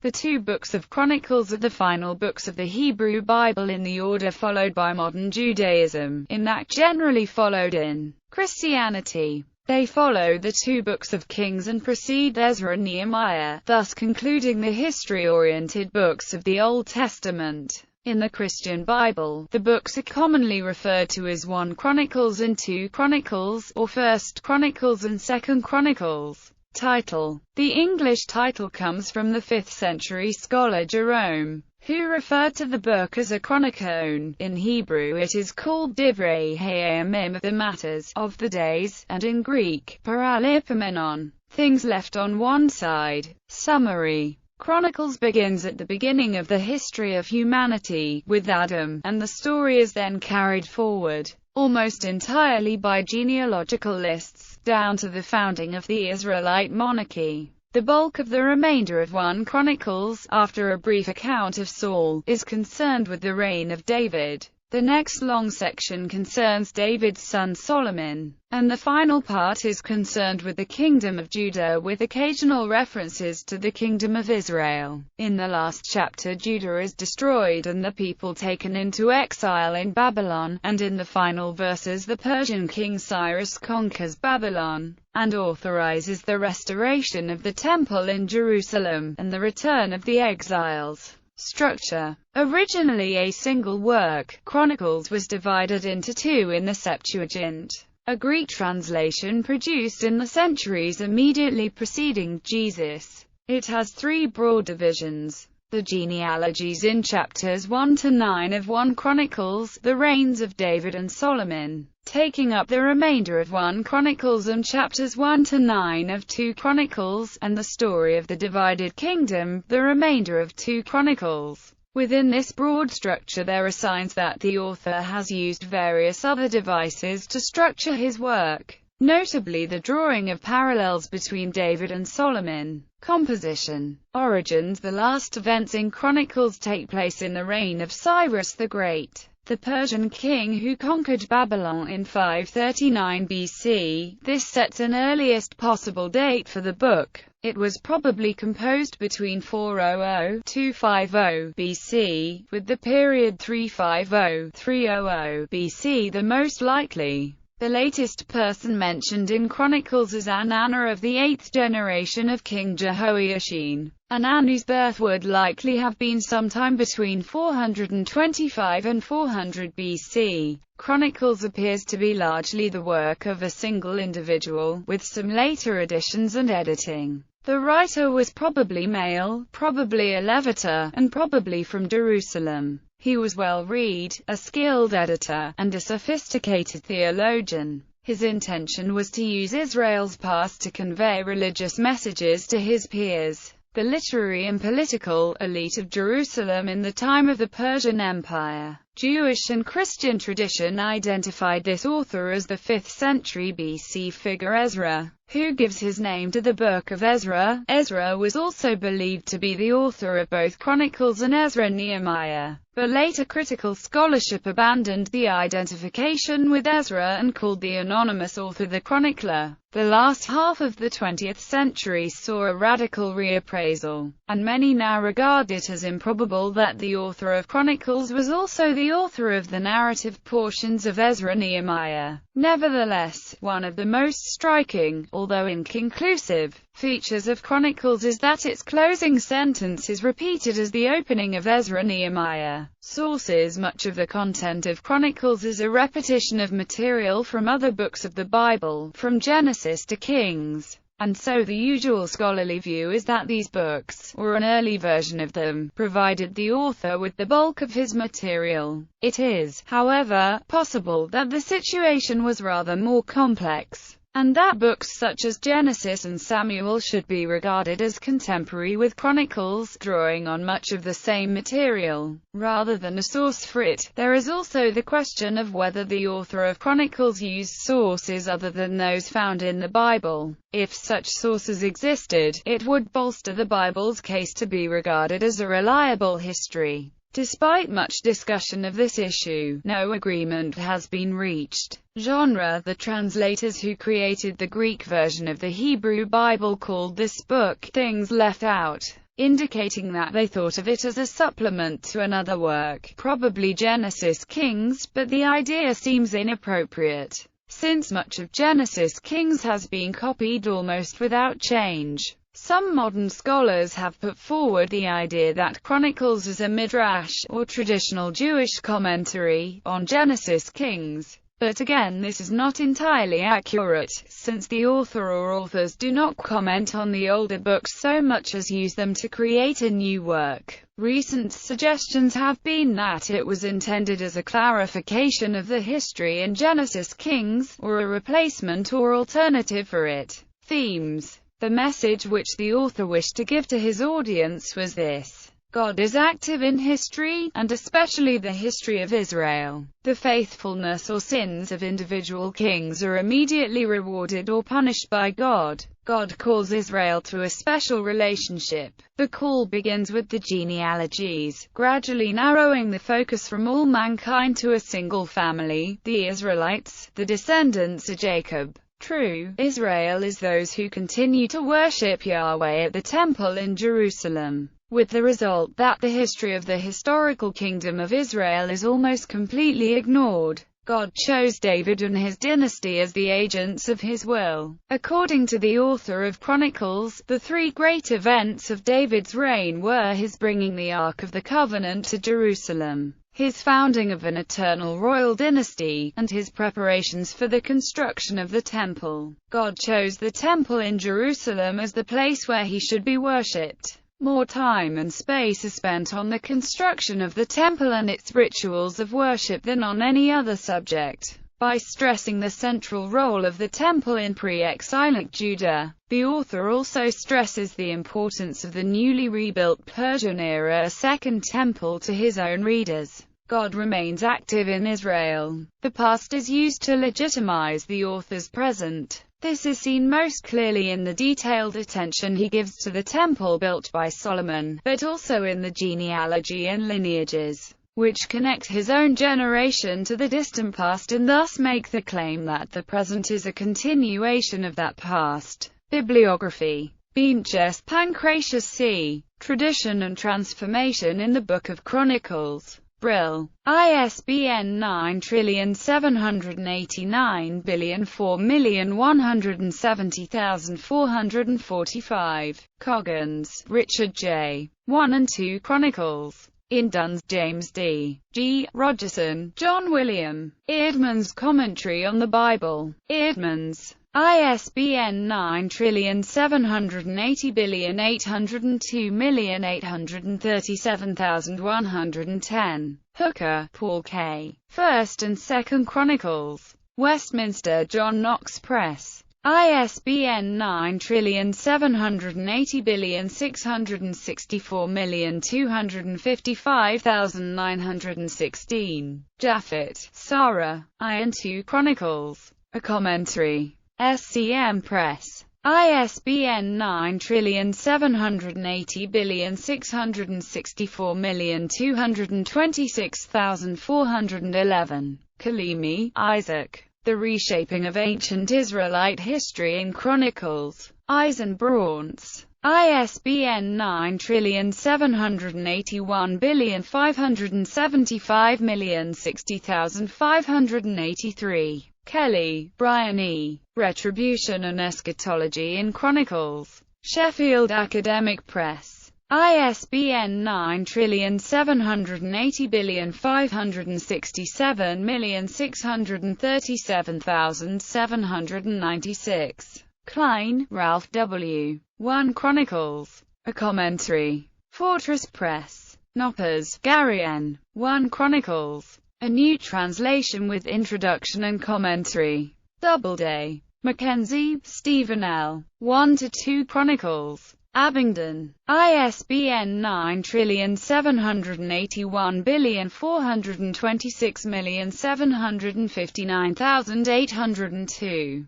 The two books of Chronicles are the final books of the Hebrew Bible in the order followed by modern Judaism, in that generally followed in Christianity. They follow the two books of Kings and precede Ezra and Nehemiah, thus concluding the history-oriented books of the Old Testament. In the Christian Bible, the books are commonly referred to as 1 Chronicles and 2 Chronicles, or 1 Chronicles and 2 Chronicles. Title. The English title comes from the 5th century scholar Jerome, who referred to the book as a chronicon. In Hebrew it is called Divrei Hayamim, the matters of the days, and in Greek, Paralipomenon, things left on one side. Summary. Chronicles begins at the beginning of the history of humanity, with Adam, and the story is then carried forward, almost entirely by genealogical lists, down to the founding of the Israelite monarchy. The bulk of the remainder of 1 Chronicles, after a brief account of Saul, is concerned with the reign of David. The next long section concerns David's son Solomon, and the final part is concerned with the kingdom of Judah, with occasional references to the kingdom of Israel. In the last chapter, Judah is destroyed and the people taken into exile in Babylon, and in the final verses the Persian king Cyrus conquers Babylon, and authorizes the restoration of the temple in Jerusalem, and the return of the exiles. Structure. Originally a single work, Chronicles was divided into two in the Septuagint, a Greek translation produced in the centuries immediately preceding Jesus. It has three broad divisions. The genealogies in chapters 1 to 9 of 1 Chronicles, the reigns of David and Solomon, taking up the remainder of 1 Chronicles, and chapters 1 to 9 of 2 Chronicles, and the story of the divided kingdom, the remainder of 2 Chronicles. Within this broad structure there are signs that the author has used various other devices to structure his work, notably the drawing of parallels between David and Solomon. Composition. Origins. The last events in Chronicles take place in the reign of Cyrus the Great, the Persian king who conquered Babylon in 539 BC. This sets an earliest possible date for the book. It was probably composed between 400–250 BC, with the period 350–300 BC the most likely. The latest person mentioned in Chronicles is Ananna of the 8th generation of King Jehoiachin. Ananna's birth would likely have been sometime between 425 and 400 BC. Chronicles appears to be largely the work of a single individual, with some later additions and editing. The writer was probably male, probably a Levite, and probably from Jerusalem. He was well-read, a skilled editor, and a sophisticated theologian. His intention was to use Israel's past to convey religious messages to his peers, the literary and political elite of Jerusalem in the time of the Persian Empire. Jewish and Christian tradition identified this author as the 5th century BC figure Ezra, who gives his name to the book of Ezra. Ezra was also believed to be the author of both Chronicles and Ezra and Nehemiah, but later critical scholarship abandoned the identification with Ezra and called the anonymous author the chronicler. The last half of the 20th century saw a radical reappraisal, and many now regard it as improbable that the author of Chronicles was also the author of the narrative portions of Ezra and Nehemiah. Nevertheless, one of the most striking, although inconclusive, features of Chronicles is that its closing sentence is repeated as the opening of Ezra and Nehemiah. Sources. Much of the content of Chronicles is a repetition of material from other books of the Bible, from Genesis to Kings, and so the usual scholarly view is that these books, or an early version of them, provided the author with the bulk of his material. It is, however, possible that the situation was rather more complex, and that books such as Genesis and Samuel should be regarded as contemporary with Chronicles, drawing on much of the same material, rather than a source for it. There is also the question of whether the author of Chronicles used sources other than those found in the Bible. If such sources existed, it would bolster the Bible's case to be regarded as a reliable history. Despite much discussion of this issue, no agreement has been reached. Genre. The translators who created the Greek version of the Hebrew Bible called this book, Things Left Out. indicating that they thought of it as a supplement to another work, probably Genesis Kings, but the idea seems inappropriate, since much of Genesis Kings has been copied almost without change. Some modern scholars have put forward the idea that Chronicles is a midrash, or traditional Jewish commentary, on Genesis Kings. But again, this is not entirely accurate, since the author or authors do not comment on the older books so much as use them to create a new work. Recent suggestions have been that it was intended as a clarification of the history in Genesis Kings, or a replacement or alternative for it. Themes. The message which the author wished to give to his audience was this: God is active in history, and especially the history of Israel. The faithfulness or sins of individual kings are immediately rewarded or punished by God. God calls Israel to a special relationship. The call begins with the genealogies, gradually narrowing the focus from all mankind to a single family, the Israelites, the descendants of Jacob. True Israel is those who continue to worship Yahweh at the temple in Jerusalem, with the result that the history of the historical kingdom of Israel is almost completely ignored. God chose David and his dynasty as the agents of his will. According to the author of Chronicles, the three great events of David's reign were his bringing the Ark of the Covenant to Jerusalem, his founding of an eternal royal dynasty, and his preparations for the construction of the temple. God chose the temple in Jerusalem as the place where he should be worshipped. More time and space is spent on the construction of the temple and its rituals of worship than on any other subject. By stressing the central role of the temple in pre-exilic Judah, the author also stresses the importance of the newly rebuilt Persian-era Second Temple to his own readers. God remains active in Israel. The past is used to legitimize the author's present. This is seen most clearly in the detailed attention he gives to the temple built by Solomon, but also in the genealogy and lineages, which connect his own generation to the distant past and thus make the claim that the present is a continuation of that past. Bibliography. Beentjes Pancratius C. Tradition and Transformation in the Book of Chronicles. Brill. ISBN 97804170445. Coggins, Richard J. 1 and 2 Chronicles. In Duns, James D. G. Rogerson, John William. Eerdmans Commentary on the Bible. Eerdmans. ISBN 9780802837110. Hooker, Paul K. First and Second Chronicles. Westminster John Knox Press. ISBN 9780664255916. Japhett, Sarah. I and 2 Chronicles. A Commentary. SCM Press. ISBN 9780664226411. Kalimi, Isaac. The Reshaping of Ancient Israelite History in Chronicles. Eisenbraunz. ISBN 9781575060583. Kelly, Brian E. Retribution and Eschatology in Chronicles. Sheffield Academic Press. ISBN 9780567637796. Klein, Ralph W. 1 Chronicles. A Commentary. Fortress Press. Knoppers, Gary N. 1 Chronicles. A New Translation with Introduction and Commentary. Doubleday. Mackenzie, Stephen L. 1-2 Chronicles. Abingdon. ISBN 9781426759802.